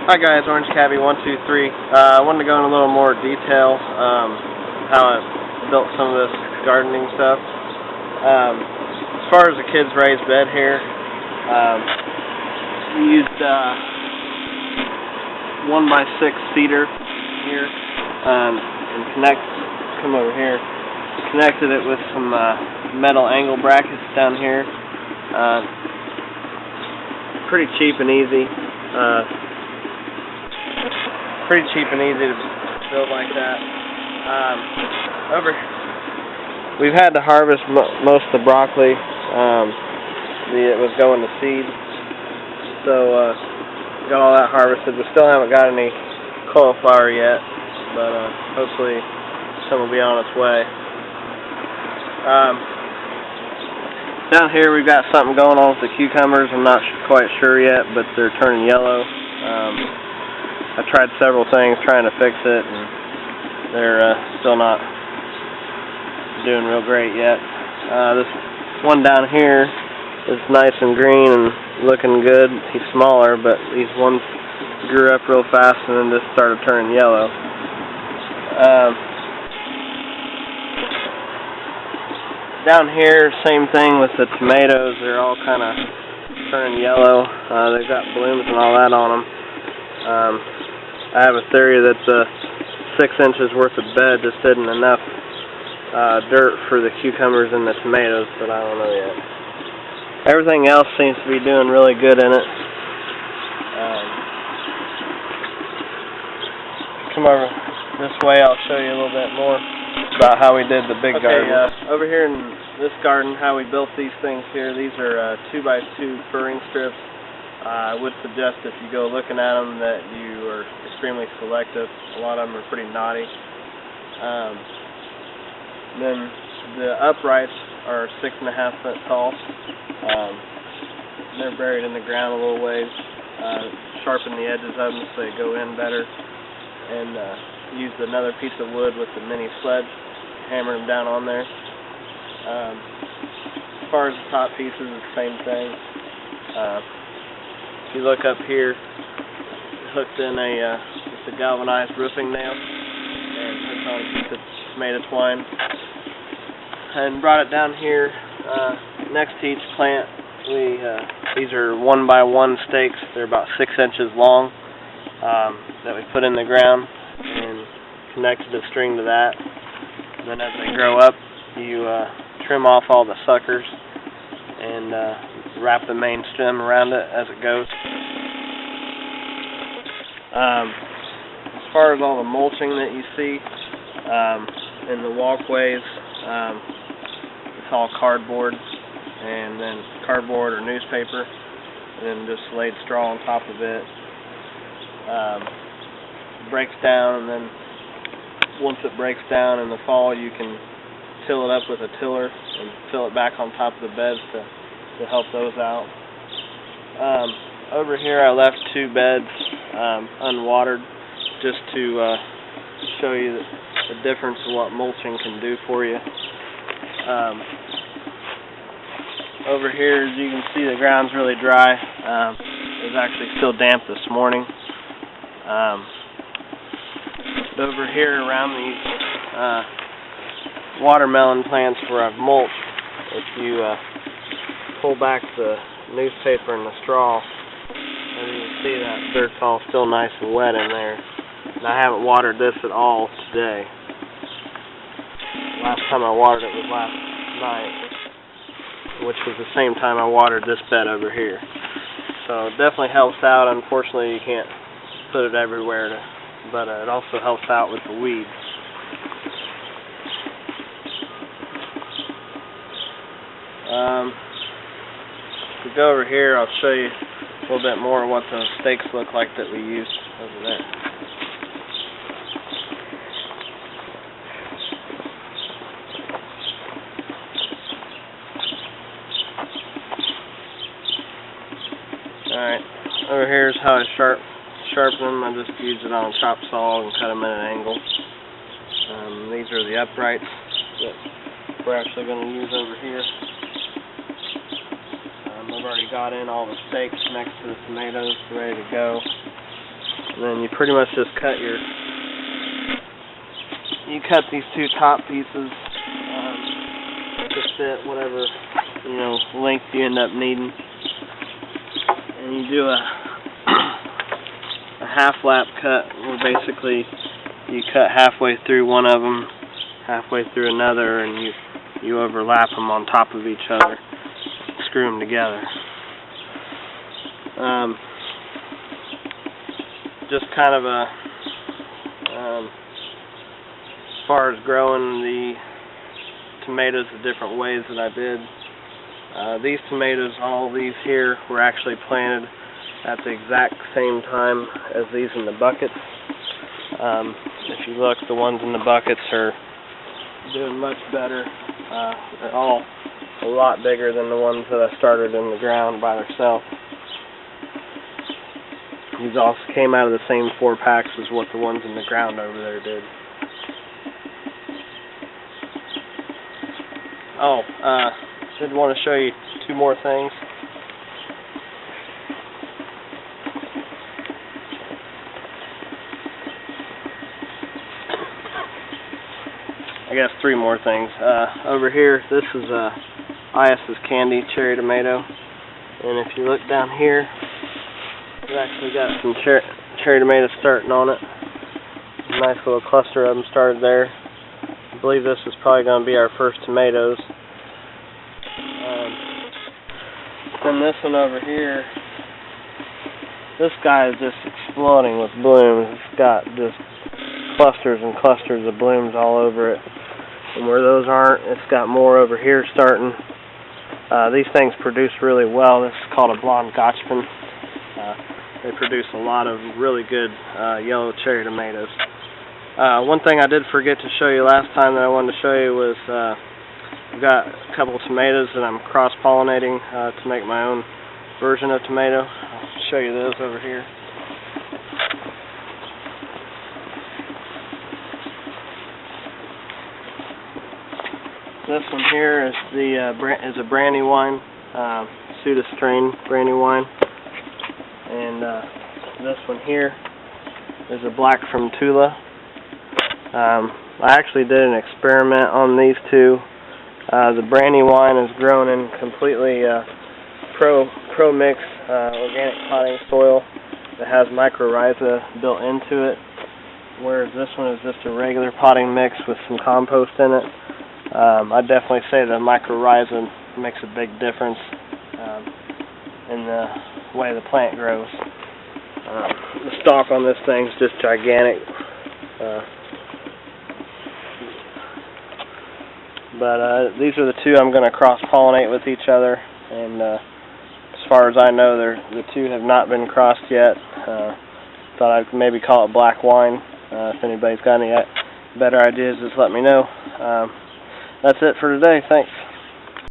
Hi guys, Orange Cabby 123. I wanted to go in a little more detail how I built some of this gardening stuff. As far as the kids' raised bed here, we used 1x6 cedar here and come over here, connected it with some metal angle brackets down here. Pretty cheap and easy. Pretty cheap and easy to build like that. We've had to harvest most of the broccoli. It was going to seed, so got all that harvested. We still haven't got any cauliflower yet, but hopefully some will be on its way. Down here we've got something going on with the cucumbers. I'm not quite sure yet, but they're turning yellow. I tried several things trying to fix it, and they're still not doing real great yet. This one down here is nice and green and looking good. He's smaller, but these ones grew up real fast and then just started turning yellow. Down here, same thing with the tomatoes. They're all kind of turning yellow. They've got blooms and all that on them. I have a theory that the 6 inches worth of bed just isn't enough dirt for the cucumbers and the tomatoes, but I don't know yet. Everything else seems to be doing really good in it. Come over this way, I'll show you a little bit more about how we did the big garden. Over here in this garden, how we built these things here, these are 2x2 furring strips. I would suggest if you go looking at them that you are extremely selective. A lot of them are pretty knotty. Then the uprights are 6.5 foot tall. They're buried in the ground a little ways. Sharpen the edges of them so they go in better. And used another piece of wood with the mini sledge, hammered them down on there. As far as the top pieces, it's the same thing. If you look up here, hooked in just a galvanized roofing nail and hooked on a piece of tomato twine, and brought it down here next to each plant. These are 1x1 stakes. They're about 6 inches long that we put in the ground and connected a string to that. And then as they grow up, you trim off all the suckers and wrap the main stem around it as it goes. As far as all the mulching that you see in the walkways, it's all cardboard, and then cardboard or newspaper, and then just laid straw on top of it. Breaks down, and then once it breaks down in the fall, you can till it up with a tiller and fill it back on top of the beds to help those out. Over here I left 2 beds unwatered just to show you the difference of what mulching can do for you. Over here, as you can see, the ground's really dry. It was actually still damp this morning. Over here around these watermelon plants where I've mulched, if you pull back the newspaper and the straw, and you can see that dirt's all still nice and wet in there. And I haven't watered this at all today. Last time I watered it was last night, which was the same time I watered this bed over here. So it definitely helps out. Unfortunately, you can't put it everywhere, but it also helps out with the weeds. If we go over here, I'll show you a little bit more of what the stakes look like that we used over there. Alright, over here is how I sharpen them. I just use it on a chop saw and cut them at an angle. These are the uprights that we're actually going to use over here. I've already got in all the stakes next to the tomatoes, ready to go. And then you pretty much just cut these two top pieces to fit whatever length you end up needing, and you do a half lap cut where basically you cut halfway through one of them, halfway through another, and you overlap them on top of each other, screw them together. Just kind of as far as growing the tomatoes the different ways that I did. These tomatoes, all these here, were actually planted at the exact same time as these in the buckets. If you look, the ones in the buckets are doing much better. They're all a lot bigger than the ones that I started in the ground by themselves. These also came out of the same 4 packs as what the ones in the ground over there did. Oh, did want to show you 2 more things. I guess 3 more things. Over here, this is IS's Candy cherry tomato, and if you look down here, we've actually got some cherry tomatoes starting on it. A nice little cluster of them started there. I believe this is probably going to be our first tomatoes. Then this one over here, this guy is just exploding with blooms. It's got just clusters and clusters of blooms all over it. And where those aren't, it's got more over here starting. These things produce really well. This is called a blonde Gotchman. They produce a lot of really good yellow cherry tomatoes. One thing I did forget to show you last time that I wanted to show you was I've got a couple of tomatoes that I'm cross-pollinating to make my own version of tomato. I'll show you those over here. This one here is is a Brandywine, Suda strain Brandywine, and this one here is a black from Tula. I actually did an experiment on these 2. The Brandywine is grown in completely Pro Mix organic potting soil that has mycorrhiza built into it, whereas this one is just a regular potting mix with some compost in it. I'd definitely say the mycorrhiza makes a big difference in the way the plant grows. The stalk on this thing's just gigantic. But these are the 2 I'm going to cross-pollinate with each other, and as far as I know, the 2 have not been crossed yet. Thought I'd maybe call it black wine. If anybody's got any better ideas, just let me know. That's it for today. Thanks.